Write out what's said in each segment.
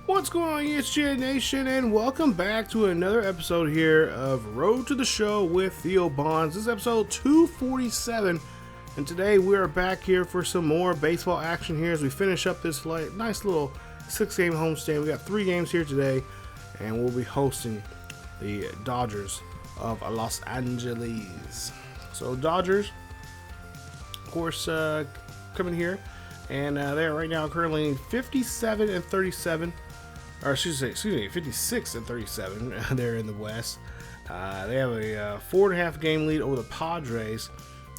What's going on, ESGNation, and welcome back to another episode here of Road to the Show with Theo Bonds. This is episode 247, and today we are back here for some more baseball action here as we finish up this nice little 6-game homestand. We got 3 games here today, and we'll be hosting the Dodgers of Los Angeles. So Dodgers, of course, coming here, and they're right now currently 57-37. Or excuse me, 56-37. They're in the West. They have a 4.5 game lead over the Padres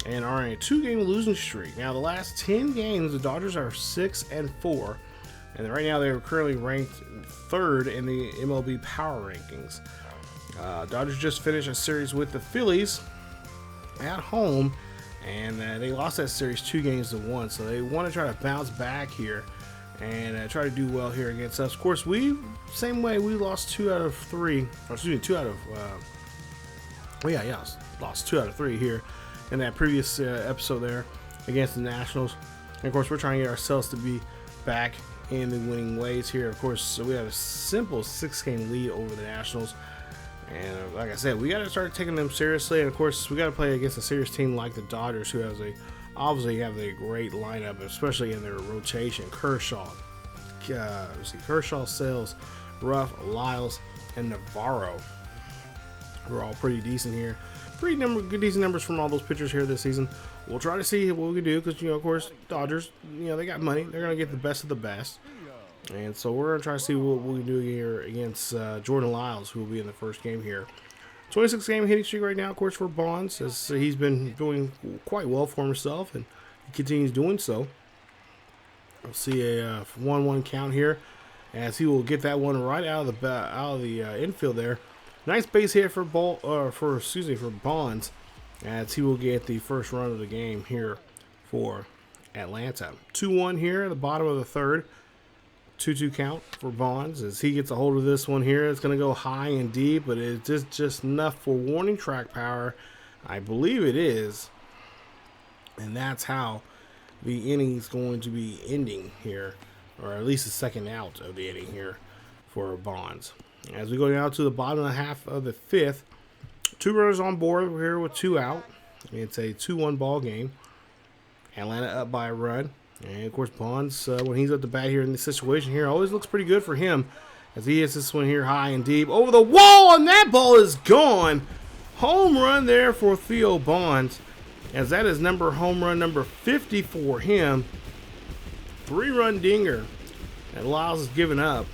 and are in a 2-game losing streak. Now, the last 10 games, the Dodgers are 6-4, and right now they're currently ranked 3rd in the MLB power rankings. Dodgers just finished a series with the Phillies at home, and they lost that series 2-1. So they want to try to bounce back here and try to do well here against us. Of course, same way, we lost 2 out of 3. Or excuse me, 2 out of lost 2 out of 3 here in that previous episode there against the Nationals. And of course, we're trying to get ourselves to be back in the winning ways here. Of course, so we have a simple 6-game lead over the Nationals. And like I said, we got to start taking them seriously. And of course, we got to play against a serious team like the Dodgers, who has obviously have a great lineup, especially in their rotation. Kershaw, Sales, Ruff, Lyles, and Navarro. We're all pretty decent here. Decent numbers from all those pitchers here this season. We'll try to see what we can do because, of course, Dodgers, they got money. They're going to get the best of the best. And so we're going to try to see what we can do here against Jordan Lyles, who will be in the first game here. 26-game hitting streak right now, of course, for Bonds, as he's been doing quite well for himself, and he continues doing so. We'll see a 1-1 count here, as he will get that one right out of the infield there. Nice base hit for Bonds, as he will get the first run of the game here for Atlanta. 2-1 here at the bottom of the third. 2-2 count for Bonds as he gets a hold of this one here. It's going to go high and deep, but it's just enough for warning track power. I believe it is. And that's how the inning is going to be ending here, or at least the second out of the inning here for Bonds. As we go down to the bottom of the half of the 5th, 2 runners on board here with 2 out. It's a 2-1 ball game. Atlanta up by a run. And, of course, Bonds, when he's at the bat here in this situation here, always looks pretty good for him as he hits this one here high and deep over the wall, and that ball is gone. Home run there for Theo Bonds, as that is home run number 50 for him. 3-run dinger that Lyles is giving up.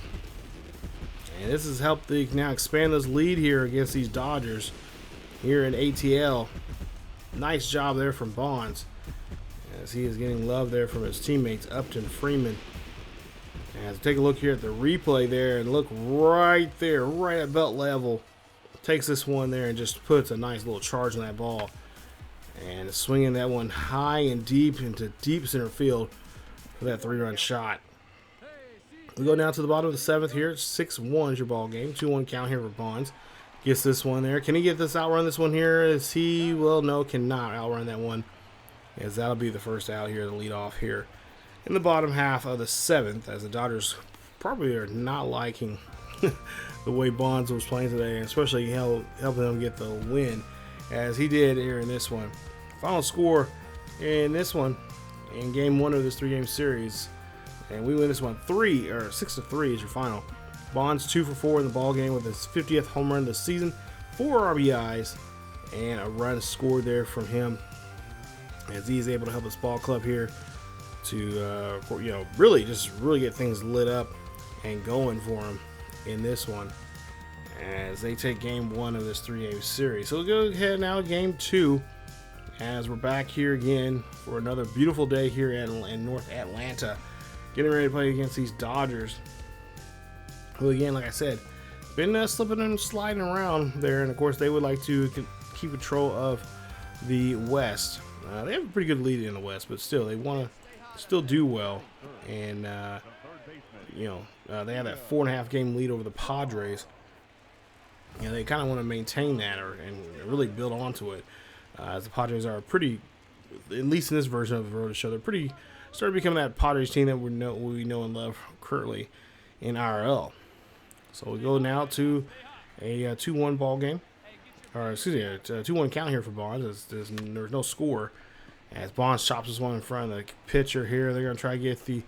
And this has helped now expand this lead here against these Dodgers here in ATL. Nice job there from Bonds, as he is getting love there from his teammates, Upton, Freeman. And take a look here at the replay there, and look right there, right at belt level. Takes this one there and just puts a nice little charge on that ball. And swinging that one high and deep into deep center field for that 3-run shot. We go down to the bottom of the 7th here. 6-1 is your ball game. 2-1 count here for Bonds. Gets this one there. Can he get this outrun this one here? Is he? Well, no, cannot outrun that one, as that'll be the first out here, the lead off here in the bottom half of the 7th, as the Dodgers probably are not liking the way Bonds was playing today, and especially helping them get the win, as he did here in this one. Final score in this one, in game 1 of this 3-game series, and we win this one 6-3 is your final. Bonds 2 for 4 in the ball game with his 50th home run this season, 4 RBIs, and a run scored there from him, as he's able to help his ball club here to, really get things lit up and going for him in this one, as they take game 1 of this 3-game series. So we'll go ahead now to game 2, as we're back here again for another beautiful day here in North Atlanta, getting ready to play against these Dodgers, who, again, like I said, been slipping and sliding around there, and of course they would like to keep control of the West. They have a pretty good lead in the West, but still, they want to still do well. And, they have that 4.5 game lead over the Padres. And they kind of want to maintain that and really build onto it. As the Padres are pretty, at least in this version of the Road to Show, they're pretty started becoming that Padres team that we know and love currently in IRL. So we go now to a 2-1 ball game. Or excuse me, a 2-1 count here for Bonds. There's no score. As Bonds chops this one in front of the pitcher here. They're going to try to get the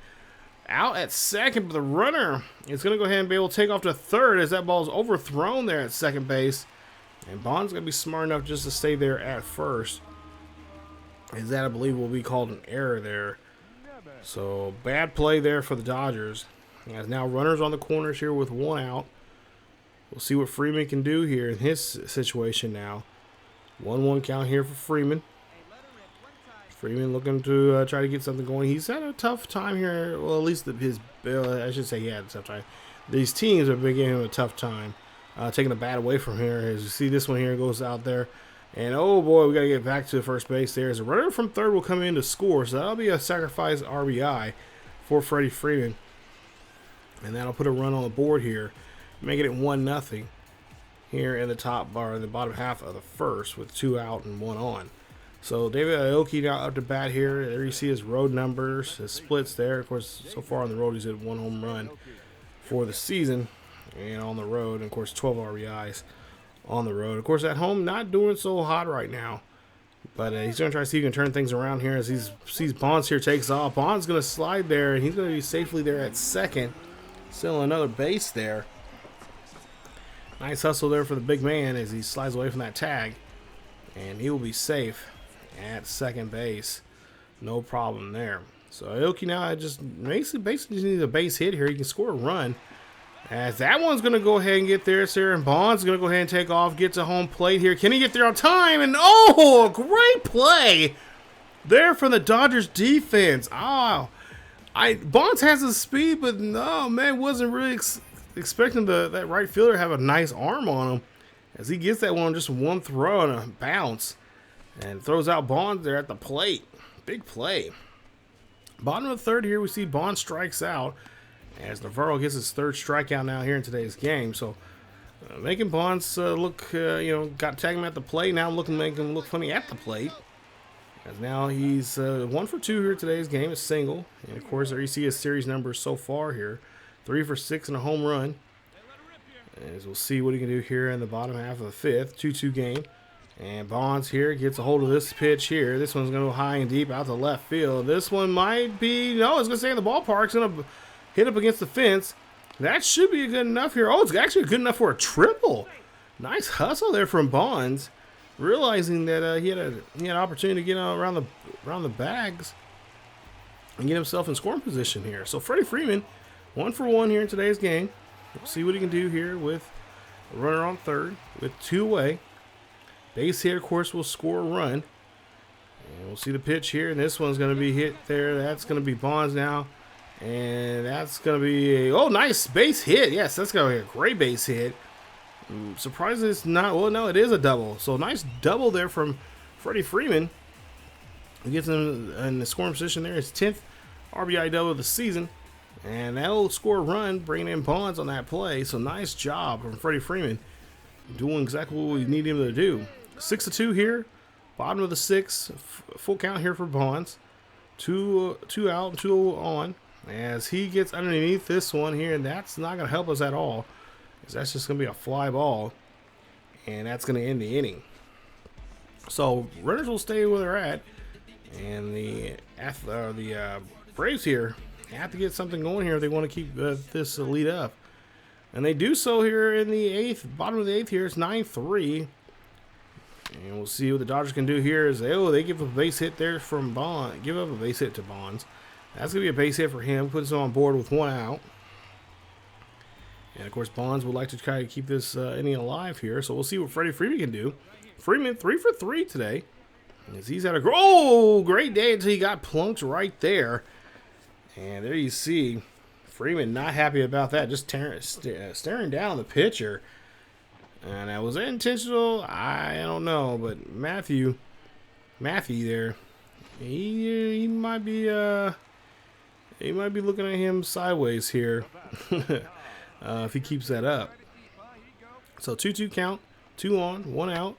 out at second, but the runner is going to go ahead and be able to take off to third as that ball is overthrown there at second base. And Bonds going to be smart enough just to stay there at first. As that, I believe, will be called an error there. So, bad play there for the Dodgers. As now runners on the corners here with 1 out. We'll see what Freeman can do here in his situation now. 1-1 count here for Freeman. Freeman looking to try to get something going. He's had a tough time here. Well, at least I should say he had a tough time. These teams have been giving him a tough time. Taking the bat away from here. As you see, this one here goes out there. And, oh, boy, we got to get back to the first base there. As a runner from third will come in to score. So that'll be a sacrifice RBI for Freddie Freeman. And that'll put a run on the board here, making it 1-0 here in the top bar, in the bottom half of the first with 2 out and 1 on. So David Aoki now up to bat here. There you see his road numbers, his splits there. Of course, so far on the road, he's hit 1 home run for the season. And on the road, and of course, 12 RBIs on the road. Of course, at home, not doing so hot right now. But he's going to try to see if he can turn things around here as he sees Bonds here takes off. Bonds going to slide there, and he's going to be safely there at second. Still another base there. Nice hustle there for the big man as he slides away from that tag. And he will be safe at second base. No problem there. So Aoki now just basically just needs a base hit here. He can score a run. As that one's going to go ahead and get there, sir. And Bonds is going to go ahead and take off. Get to home plate here. Can he get there on time? And oh, a great play there from the Dodgers defense. Oh, Bonds has the speed, but no, man, wasn't really expecting that right fielder to have a nice arm on him. As he gets that one just one throw and a bounce. And throws out Bonds there at the plate. Big play. Bottom of the third here, we see Bonds strikes out. As Navarro gets his 3rd strikeout now here in today's game. So, making Bonds look, got to tag him at the plate. Now making him look funny at the plate. As now he's 1 for 2 here in today's game. A single. And, of course, there you see his series numbers so far here. 3 for 6 and a home run. As we'll see what he can do here in the bottom half of the 5th. 2-2 game. And Bonds here gets a hold of this pitch here. This one's going to go high and deep out to left field. This one might be, no, it's going to stay in the ballpark. It's going to hit up against the fence. That should be good enough here. Oh, it's actually good enough for a triple. Nice hustle there from Bonds. Realizing that he had an opportunity to get around the bags and get himself in scoring position here. So Freddie Freeman, 1 for 1 here in today's game. We'll see what he can do here with a runner on third with 2 away. Base hit, of course, will score a run. And we'll see the pitch here. And this one's going to be hit there. That's going to be Bonds now. And that's going to be a, nice base hit. Yes, that's going to be a great base hit. I'm surprised it's not, well, no, it is a double. So nice double there from Freddie Freeman. He gets him in the scoring position there. His 10th RBI double of the season. And that'll score a run, bringing in Bonds on that play. So nice job from Freddie Freeman. Doing exactly what we need him to do. 6-2 here. Bottom of the 6th. Full count here for Bonds. 2 out and 2 on. As he gets underneath this one here, and that's not going to help us at all. Because that's just going to be a fly ball. And that's going to end the inning. So runners will stay where they're at. And the Braves here have to get something going here if they want to keep this lead up. And they do so here in the 8th. Bottom of the 8th here. It's 9-3. And we'll see what the Dodgers can do here. Is they give a base hit there from Bonds. Give up a base hit to Bonds. That's going to be a base hit for him. Puts him on board with 1 out. And, of course, Bonds would like to try to keep this inning alive here. So we'll see what Freddie Freeman can do. Freeman, 3 for 3 today. As he's had a great day until he got plunked right there. And there you see Freeman not happy about that. Just staring down the pitcher. And was that intentional? I don't know. But Matthew there, he might be looking at him sideways here if he keeps that up. So 2-2 count, 2 on, 1 out.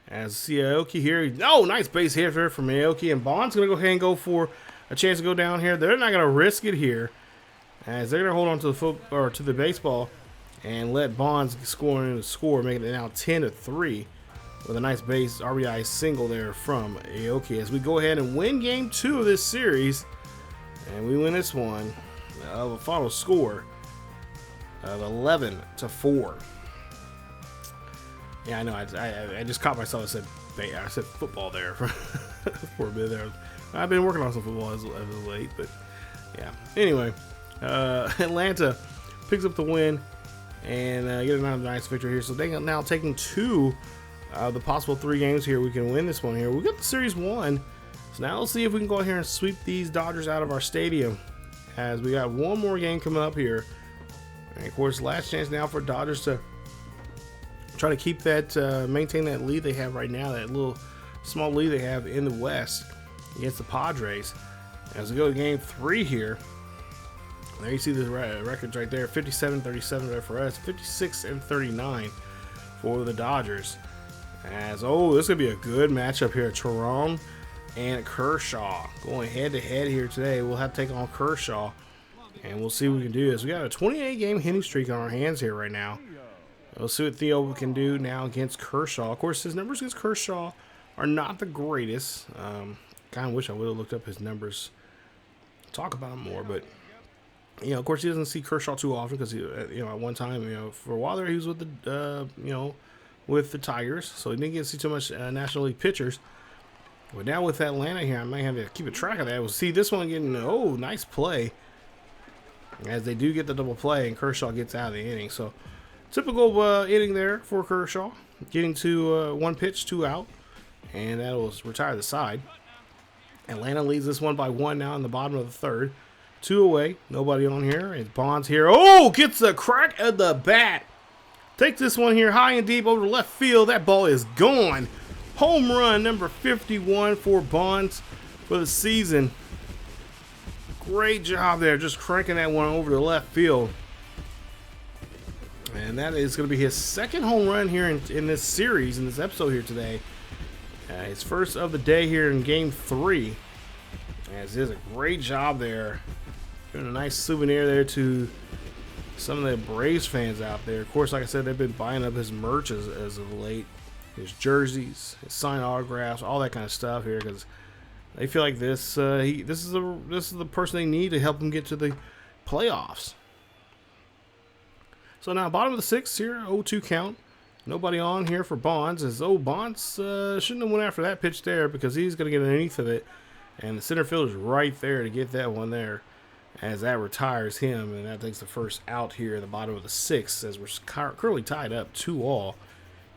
As Aoki here, nice base hit here from Aoki, and Bonds gonna go ahead and go for a chance to go down here. They're not gonna risk it here. as they're gonna hold on to the baseball and let Bonds score in the score, making it now 10-3 with a nice base RBI single there from Aoki as we go ahead and win game 2 of this series, and we win this one of a final score of 11-4. Yeah, I know. I just caught myself. I said football there for a bit there. I've been working on some football as of late, but yeah. Anyway, Atlanta picks up the win and get another nice victory here. So they are now taking 2 of the possible 3 games here. We can win this one here. We got the series won. So now let's see if we can go out here and sweep these Dodgers out of our stadium, as we got one more game coming up here. And of course, last chance now for Dodgers to try to keep that, maintain that lead they have right now, that little small lead they have in the West against the Padres. As we go to game 3 here, there you see the records right there, 57-37 there for us, 56-39 for the Dodgers. As, oh, this is going to be a good matchup here. Teheran and Kershaw going head-to-head here today. We'll have to take on Kershaw, and we'll see what we can do. As we got a 28-game hitting streak on our hands here right now. We'll see what Theo can do now against Kershaw. Of course, his numbers against Kershaw are not the greatest. Kind of wish I would have looked up his numbers, talk about him more, but you know, of course, he doesn't see Kershaw too often because he, you know, at one time, you know, for a while there, he was with the, you know, with the Tigers, so he didn't get to see too much National League pitchers. But now with Atlanta here, I might have to keep a track of that. We'll see this one getting, oh, nice play, as they do get the double play, and Kershaw gets out of the inning. So typical inning there for Kershaw, getting to 1 pitch, 2 out, and that will retire the side. Atlanta leads this one by 1 now in the bottom of the 3rd. 2 away, nobody on here. It's Bonds here. Oh, gets a crack at the bat. Takes this one here high and deep over left field. That ball is gone. Home run number 51 for Bonds for the season. Great job there, just cranking that one over to left field. And that is going to be his 2nd home run here in this series, in this episode here today. His first of the day here in game 3. As is a great job there. Doing a nice souvenir there to some of the Braves fans out there. Of course, like I said, they've been buying up his merch as of late. His jerseys, his signed autographs, all that kind of stuff here, because they feel like this is the person they need to help them get to the playoffs. So now bottom of the 6th here, 0-2 count. Nobody on here for Bonds. As Bonds shouldn't have went after that pitch there, because he's going to get underneath of it, and the center fielder's right there to get that one there, as that retires him, and that takes the first out here in the bottom of the 6th, as we're currently tied up 2-2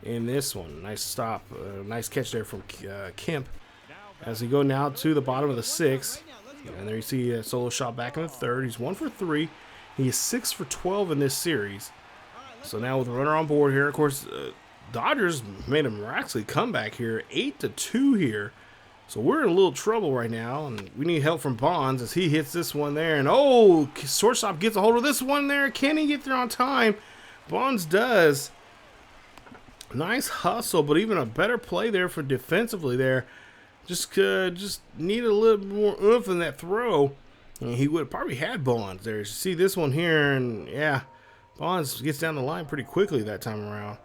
in this one. Nice stop, nice catch there from Kemp. As we go now to the bottom of the 6th, and there you see a solo shot back in the 3rd. He's 1 for 3. He is 6 for 12 in this series. So now with a runner on board here, of course, Dodgers made a miraculous comeback here, 8-2 here. So we're in a little trouble right now, and we need help from Bonds as he hits this one there. And oh, shortstop gets a hold of this one there. Can he get there on time? Bonds does. Nice hustle, but even a better play there for defensively there. Just need a little more oomph in that throw. And he would have probably had Bonds there. You see this one here, and yeah, Bonds gets down the line pretty quickly that time around.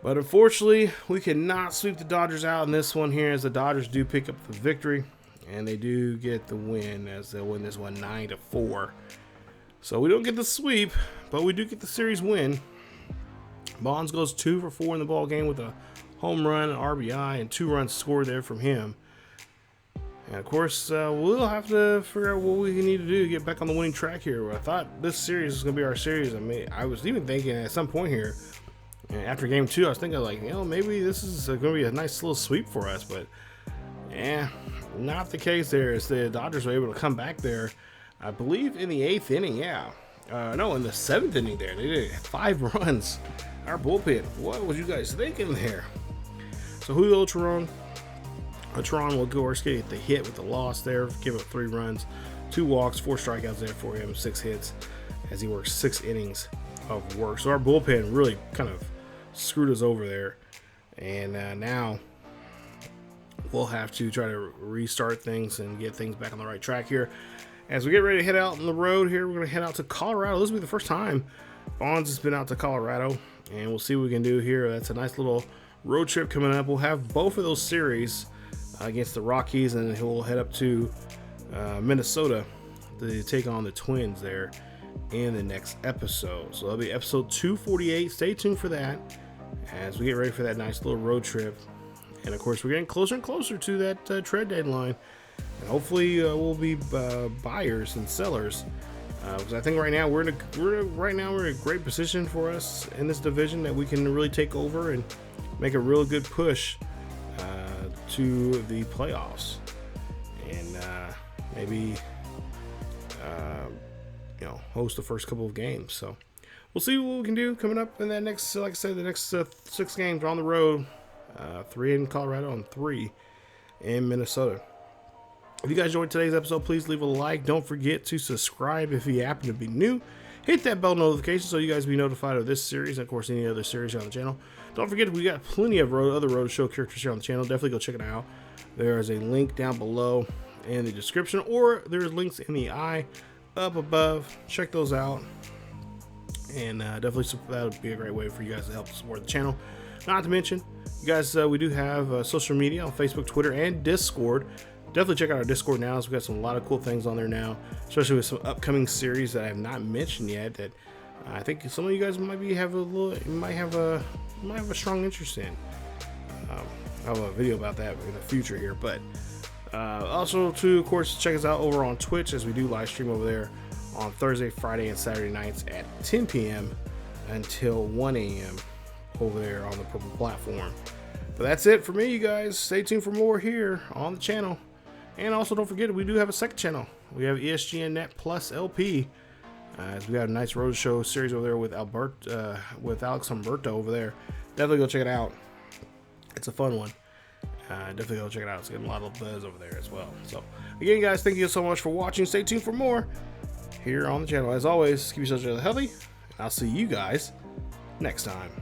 But unfortunately, we cannot sweep the Dodgers out in this one here, as the Dodgers do pick up the victory, and they do get the win, as they'll win this one 9-4. So we don't get the sweep, but we do get the series win. Bonds goes 2 for 4 in the ball game with a home run, an RBI, and 2 runs scored there from him. And of course, we'll have to figure out what we need to do to get back on the winning track here. I thought this series was going to be our series. I mean, I was even thinking at some point here, after game 2, I was thinking like, you know, maybe this is going to be a nice little sweep for us. But, not the case there. As the Dodgers were able to come back there, I believe in the 8th inning, no, in the 7th inning there. They did 5 runs. Our bullpen, what was you guys thinking there? So Julio Teheran will go or skate the hit with the loss there, give up 3 runs, 2 walks, 4 strikeouts there for him, 6 hits, as he works 6 innings of work. So our bullpen really kind of screwed us over there, and now we'll have to try to restart things and get things back on the right track here. As we get ready to head out on the road here, we're going to head out to Colorado. This will be the first time Bonds has been out to Colorado, and we'll see what we can do here. That's a nice little road trip coming up. We'll have both of those series against the Rockies, and we'll head up to Minnesota to take on the Twins there in the next episode. So that'll be episode 248. Stay tuned for that as we get ready for that nice little road trip. And of course, we're getting closer and closer to that trade deadline. And hopefully we'll be buyers and sellers, because I think right now we're in a great position for us in this division that we can really take over and make a real good push to the playoffs, and maybe host the first couple of games. So we'll see what we can do coming up in that next, like I said, the next 6 games on the road, 3 in Colorado and 3 in Minnesota. If you guys enjoyed today's episode, please leave a like. Don't forget to subscribe if you happen to be new. Hit that bell notification so you guys be notified of this series and, of course, any other series on the channel. Don't forget, we got plenty of other road show characters here on the channel. Definitely go check it out. There is a link down below in the description, or there's links in the eye up above. Check those out. And definitely that would be a great way for you guys to help support the channel. Not to mention, you guys, we do have social media on Facebook, Twitter, and Discord. Definitely check out our Discord now, as we've got a lot of cool things on there now, especially with some upcoming series that I have not mentioned yet that I think some of you guys might have a strong interest in. I'll have a video about that in the future here, but also to, of course, check us out over on Twitch, as we do live stream over there on Thursday, Friday, and Saturday nights at 10 p.m. until 1 a.m. over there on the Purple platform. But that's it for me, you guys. Stay tuned for more here on the channel. And also, don't forget, we do have a second channel. We have ESGNet Plus LP. As we got a nice road show series over there with Alex Humberto over there. Definitely go check it out. It's a fun one. Definitely go check it out. It's getting a lot of buzz over there as well. So, again, guys, thank you so much for watching. Stay tuned for more here on the channel. As always, keep yourselves healthy. And I'll see you guys next time.